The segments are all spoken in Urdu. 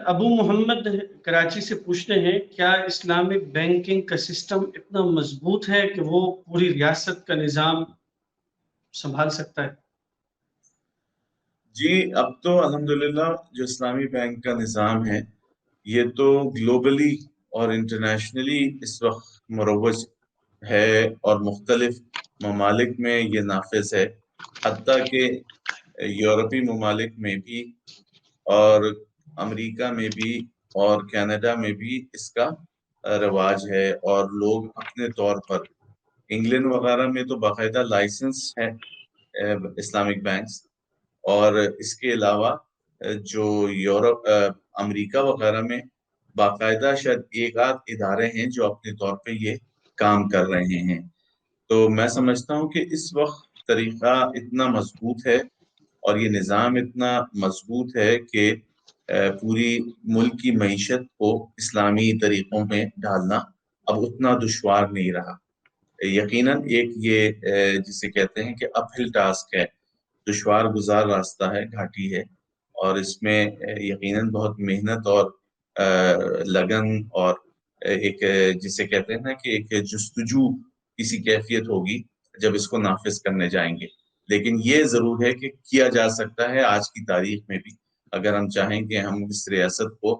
ابو محمد کراچی سے پوچھتے ہیں کیا اسلامک بینکنگ کا سسٹم اتنا مضبوط ہے کہ وہ پوری ریاست کا نظام سنبھال سکتا ہے؟ جی، اب تو الحمدللہ جو اسلامی بینک کا نظام ہے یہ تو گلوبلی اور انٹرنیشنلی اس وقت مروج ہے اور مختلف ممالک میں یہ نافذ ہے، حتیٰ کہ یورپی ممالک میں بھی اور امریکہ میں بھی اور کینیڈا میں بھی اس کا رواج ہے، اور لوگ اپنے طور پر انگلینڈ وغیرہ میں تو باقاعدہ لائسنس ہے اسلامک بینکس، اور اس کے علاوہ جو یورپ امریکہ وغیرہ میں باقاعدہ شاید ایک آدھ ادارے ہیں جو اپنے طور پہ یہ کام کر رہے ہیں۔ تو میں سمجھتا ہوں کہ اس وقت طریقہ اتنا مضبوط ہے اور یہ نظام اتنا مضبوط ہے کہ پوری ملک کی معیشت کو اسلامی طریقوں میں ڈالنا اب اتنا دشوار نہیں رہا۔ یقیناً ایک یہ جسے کہتے ہیں کہ اپ ہل ٹاسک ہے، دشوار گزار راستہ ہے، گھاٹی ہے، اور اس میں یقیناً بہت محنت اور لگن اور ایک جسے کہتے ہیں نا کہ ایک جستجو کسی کیفیت ہوگی جب اس کو نافذ کرنے جائیں گے، لیکن یہ ضرور ہے کہ کیا جا سکتا ہے آج کی تاریخ میں بھی۔ اگر ہم چاہیں کہ ہم اس ریاست کو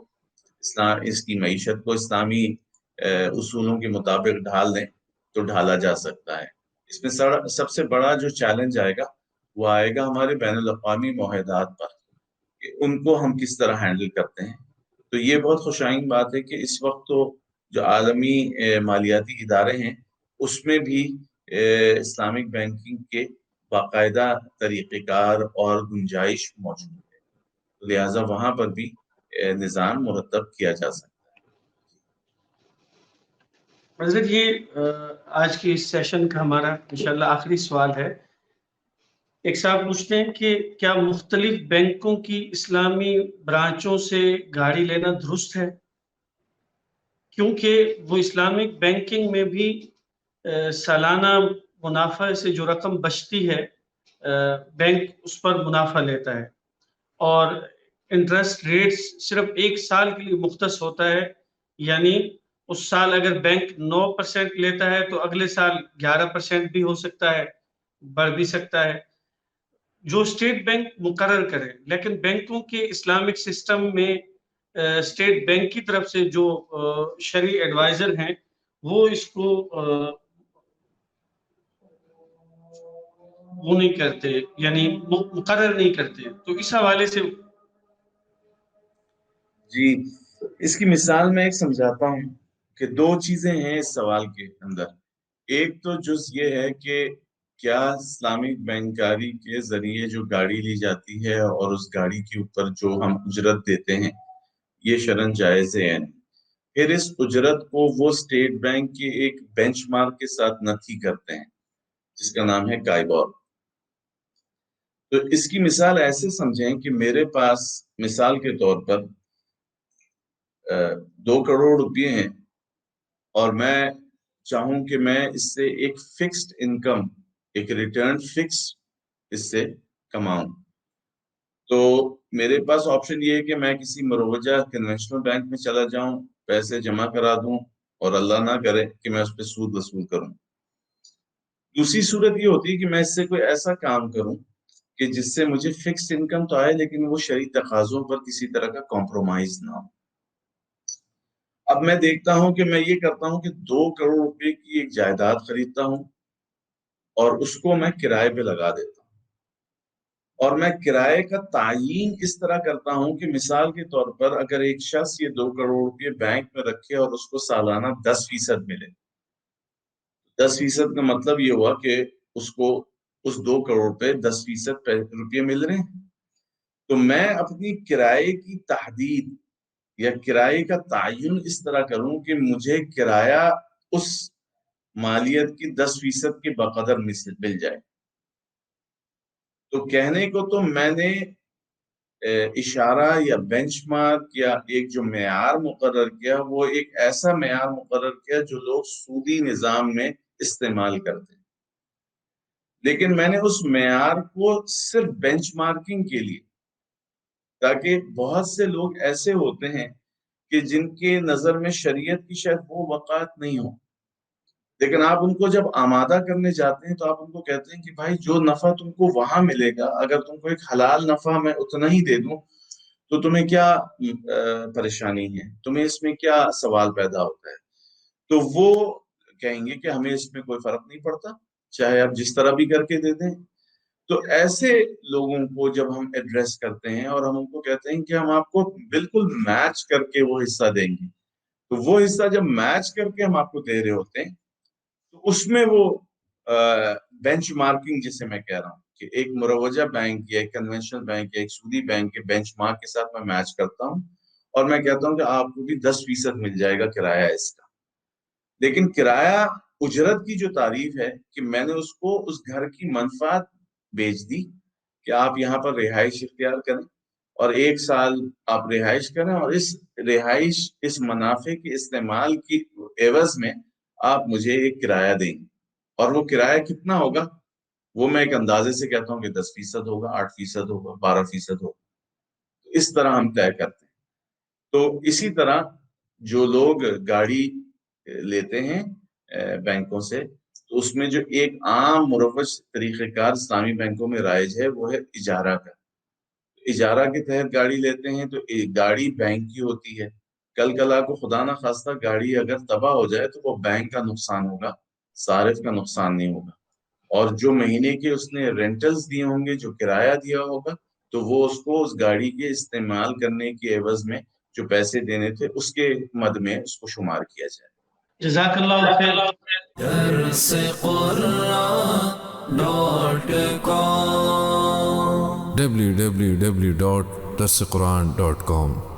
اس کی معیشت کو اسلامی اصولوں کے مطابق ڈھال دیں تو ڈھالا جا سکتا ہے۔ اس میں سب سے بڑا جو چیلنج آئے گا وہ آئے گا ہمارے بین الاقوامی معاہدات پر، کہ ان کو ہم کس طرح ہینڈل کرتے ہیں۔ تو یہ بہت خوشائن بات ہے کہ اس وقت تو جو عالمی مالیاتی ادارے ہیں اس میں بھی اسلامک بینکنگ کے باقاعدہ طریقہ کار اور گنجائش موجود ہے، لہٰذا وہاں پر بھی نظام مرتب کیا جا سکتا ہے۔ حضرت یہ آج کی اس سیشن کا ہمارا انشاءاللہ آخری سوال ہے۔ ایک صاحب پوچھتے ہیں کہ کیا مختلف بینکوں کی اسلامی برانچوں سے گاڑی لینا درست ہے؟ کیونکہ وہ اسلامک بینکنگ میں بھی سالانہ منافع سے جو رقم بچتی ہے بینک اس پر منافع لیتا ہے، اور انٹرسٹ ریٹ صرف 1 سال کے لیے مختص ہوتا ہے، یعنی اس سال اگر بینک 9% لیتا ہے تو اگلے سال 11% بھی ہو سکتا ہے، بڑھ بھی سکتا ہے، جو اسٹیٹ بینک مقرر کرے۔ لیکن بینکوں کے اسلامک سسٹم میں اسٹیٹ بینک کی طرف سے جو شرعی ایڈوائزر ہیں وہ اس کو وہ نہیں کرتے، یعنی مقرر نہیں کرتے، تو اس حوالے سے جی، اس کی مثال میں ایک سمجھاتا ہوں کہ 2 چیزیں ہیں اس سوال کے اندر۔ ایک تو جز یہ ہے کہ کیا اسلامک بینکاری کے ذریعے جو گاڑی لی جاتی ہے اور اس گاڑی کے اوپر جو ہم اجرت دیتے ہیں یہ شرعاً جائز ہے، یعنی پھر اس اجرت کو وہ اسٹیٹ بینک کے ایک بینچ مارک کے ساتھ نتھی کرتے ہیں جس کا نام ہے کائبور۔ تو اس کی مثال ایسے سمجھیں کہ میرے پاس مثال کے طور پر 2 کروڑ روپے ہیں اور میں چاہوں کہ میں اس سے ایک فکسڈ انکم، ایک ریٹرن فکس اس سے کماؤں، تو میرے پاس آپشن یہ ہے کہ میں کسی مروجہ کنونشنل بینک میں چلا جاؤں، پیسے جمع کرا دوں اور اللہ نہ کرے کہ میں اس پہ سود وصول کروں۔ دوسری صورت یہ ہوتی ہے کہ میں اس سے کوئی ایسا کام کروں کہ جس سے مجھے فکسڈ انکم تو آئے لیکن وہ شرعی تقاضوں پر کسی طرح کا کمپرومائز نہ ہو۔ اب میں دیکھتا ہوں کہ میں یہ کرتا ہوں کہ 2 کروڑ روپے کی ایک جائیداد خریدتا ہوں اور اس کو میں کرائے پہ لگا دیتا ہوں، اور میں کرائے کا تعیین اس طرح کرتا ہوں کہ مثال کے طور پر اگر ایک شخص یہ 2 کروڑ روپے بینک میں رکھے اور اس کو سالانہ 10% ملے، 10% کا مطلب یہ ہوا کہ اس کو اس 2 کروڑ پہ 10% روپے مل رہے ہیں، تو میں اپنی کرائے کی تحدید یا کرائے کا تعین اس طرح کروں کہ مجھے کرایہ اس مالیت کی 10% کے بقدر مل جائے۔ تو کہنے کو تو میں نے اشارہ یا بینچ مارک یا ایک جو معیار مقرر کیا وہ ایک ایسا معیار مقرر کیا جو لوگ سودی نظام میں استعمال کرتے ہیں، لیکن میں نے اس معیار کو صرف بینچ مارکنگ کے لیے تاکہ بہت سے لوگ ایسے ہوتے ہیں کہ جن کے نظر میں شریعت کی شاید وہ وقعت نہیں ہو، لیکن آپ ان کو جب آمادہ کرنے جاتے ہیں تو آپ ان کو کہتے ہیں کہ بھائی جو نفع تم کو وہاں ملے گا، اگر تم کو ایک حلال نفع میں اتنا ہی دے دوں تو تمہیں کیا پریشانی ہے، تمہیں اس میں کیا سوال پیدا ہوتا ہے؟ تو وہ کہیں گے کہ ہمیں اس میں کوئی فرق نہیں پڑتا، چاہے آپ جس طرح بھی کر کے دے دیں۔ تو ایسے لوگوں کو جب ہم ایڈریس کرتے ہیں اور ہم ان کو کہتے ہیں کہ ہم آپ کو بالکل میچ کر کے وہ حصہ دیں گے، تو وہ حصہ جب میچ کر کے ہم آپ کو دے رہے ہوتے ہیں تو اس میں وہ بینچ مارکنگ جسے میں کہہ رہا ہوں کہ ایک مروجہ بینک یا ایک کنونشنل بینک یا ایک سودی بینک کے بینچ مارک کے ساتھ میں میچ کرتا ہوں اور میں کہتا ہوں کہ آپ کو بھی 10% مل جائے گا کرایہ اس کا، لیکن کرایہ اجرت کی جو تعریف ہے کہ میں نے اس کو اس گھر کی منفعت بیچ دی کہ آپ یہاں پر رہائش اختیار کریں اور 1 سال آپ رہائش کریں اور اس رہائش اس منافع کے استعمال کی عوض میں آپ مجھے ایک کرایہ دیں گے، اور وہ کرایہ کتنا ہوگا وہ میں ایک اندازے سے کہتا ہوں کہ 10% ہوگا، 8% ہوگا، 12% ہوگا، اس طرح ہم طے کرتے ہیں۔ تو اسی طرح جو لوگ گاڑی لیتے ہیں بینکوں سے، تو اس میں جو ایک عام مروج طریقہ کار اسلامی بینکوں میں رائج ہے وہ ہے اجارہ کا۔ اجارہ کے تحت گاڑی لیتے ہیں تو گاڑی بینک کی ہوتی ہے، کل کلا کو خدا نہ خواستہ گاڑی اگر تباہ ہو جائے تو وہ بینک کا نقصان ہوگا، صارف کا نقصان نہیں ہوگا، اور جو مہینے کے اس نے رینٹلز دیے ہوں گے، جو کرایہ دیا ہوگا، تو وہ اس کو اس گاڑی کے استعمال کرنے کے عوض میں جو پیسے دینے تھے اس کے مد میں اس کو شمار کیا جائے۔ جزاک اللہ خیر۔ www.darsequran.com